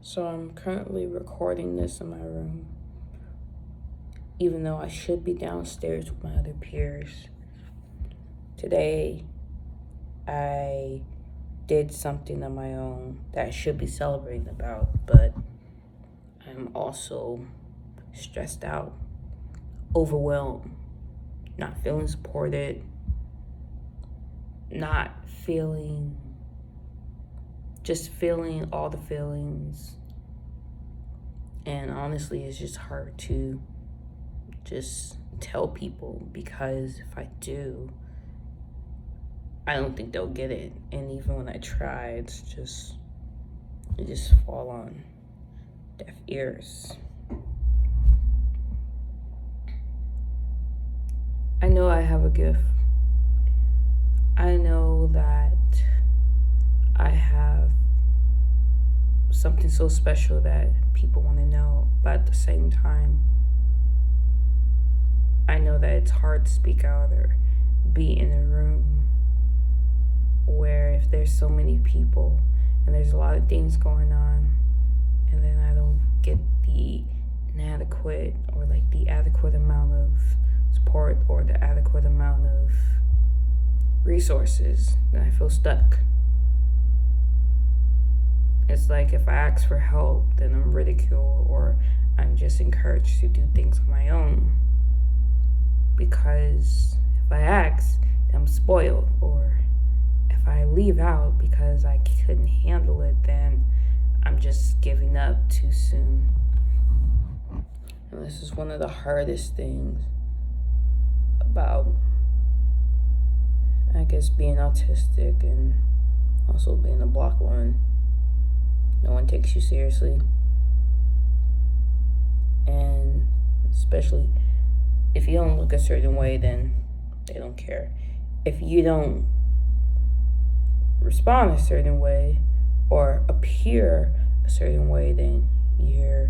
So I'm currently recording this in my room, even though I should be downstairs with my other peers. Today, I did something on my own that I should be celebrating about, but I'm also stressed out, overwhelmed, not feeling supported, just feeling all the feelings. And honestly, it's just hard to just tell people, because if I do, I don't think they'll get it. And even when I try, it just fall on deaf ears. I know I have a gift. I know that I have something so special that people want to know, but at the same time, I know that it's hard to speak out or be in a room where if there's so many people and there's a lot of things going on, and then I don't get the adequate amount of support or the adequate amount of resources, then I feel stuck. It's like if I ask for help, then I'm ridiculed, or I'm just encouraged to do things on my own. Because if I ask, then I'm spoiled, or if I leave out because I couldn't handle it, then I'm just giving up too soon. And this is one of the hardest things about, I guess, being autistic and also being a Black woman. No one takes you seriously. And especially if you don't look a certain way, then they don't care. If you don't respond a certain way or appear a certain way, then you're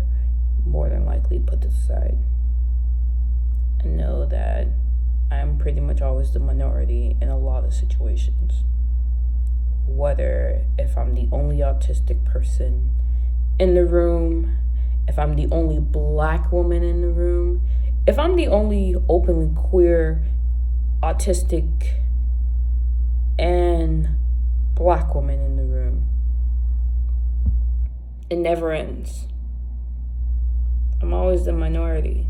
more than likely put to the side. I know that I'm pretty much always the minority in a lot of situations. Whether if I'm the only autistic person in the room, if I'm the only Black woman in the room, if I'm the only openly queer, autistic, and Black woman in the room. It never ends. I'm always the minority.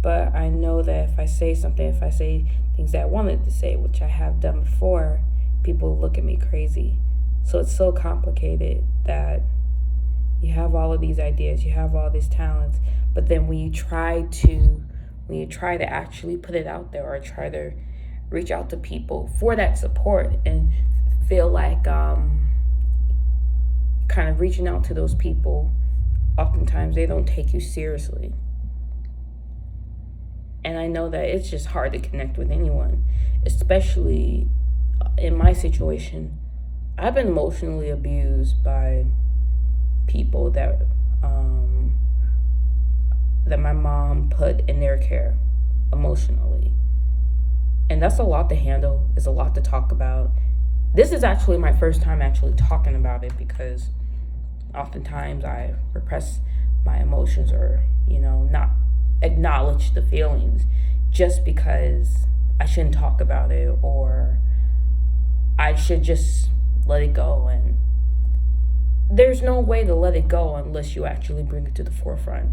But I know that if I say something, if I say things that I wanted to say, which I have done before, people look at me crazy. So it's so complicated that you have all of these ideas, you have all these talents, but then when you try to actually put it out there, or try to reach out to people for that support, and feel like kind of reaching out to those people, oftentimes they don't take you seriously. And I know that it's just hard to connect with anyone, especially in my situation. I've been emotionally abused by people that my mom put in their care emotionally. And that's a lot to handle. It's a lot to talk about. This is actually my first time actually talking about it, because oftentimes I repress my emotions, or, not acknowledge the feelings just because I shouldn't talk about it, or I should just let it go. And there's no way to let it go unless you actually bring it to the forefront.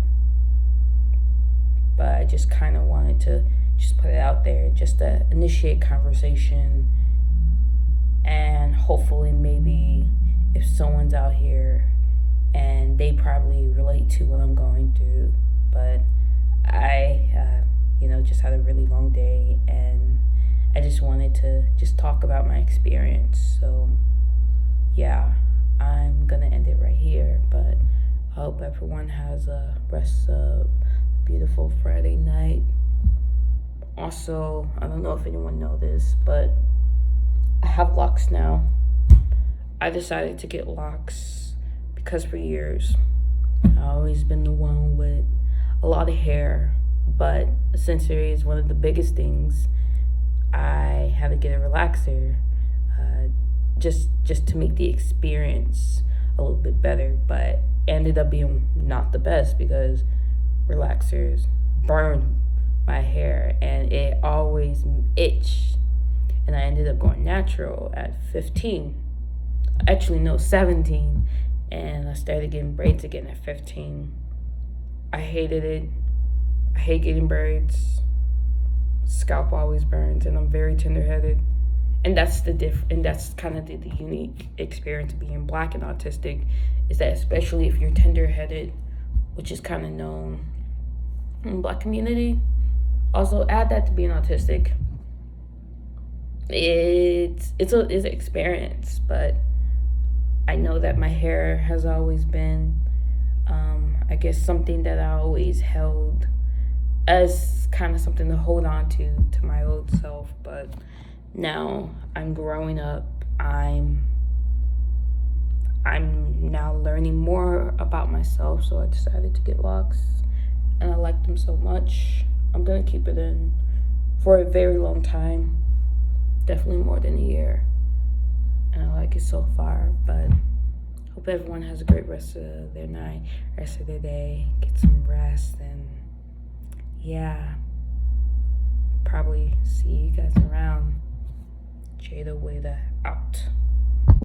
But I just kind of wanted to just put it out there, just to initiate conversation. And hopefully maybe if someone's out here and they probably relate to what I'm going through. But I, just had a really long day, and I just wanted to just talk about my experience. So yeah, I'm gonna end it right here, but I hope everyone has a rest of a beautiful Friday night. Also, I don't know if anyone knows this, but I have locks now. I decided to get locks because for years I've always been the one with a lot of hair, but sensory is one of the biggest things. I had to get a relaxer just to make the experience a little bit better, but ended up being not the best because relaxers burned my hair and it always itched. And I ended up going natural at 15. Actually, no, 17. And I started getting braids again at 15. I hated it. I hate getting braids. Scalp always burns, and I'm very tender-headed. And that's and that's kind of the unique experience of being Black and autistic, is that especially if you're tender-headed, which is kind of known in the Black community. Also, add that to being autistic. It's an experience, but I know that my hair has always been, I guess, something that I always held as kind of something to hold on to my old self. But now I'm growing up. I'm now learning more about myself, so I decided to get locks, and I like them so much. I'm gonna keep it in for a very long time, definitely more than a year, and I like it so far. But hope everyone has a great rest of their night, rest of their day, get some rest, and yeah, probably see you guys around. Jada Wada out.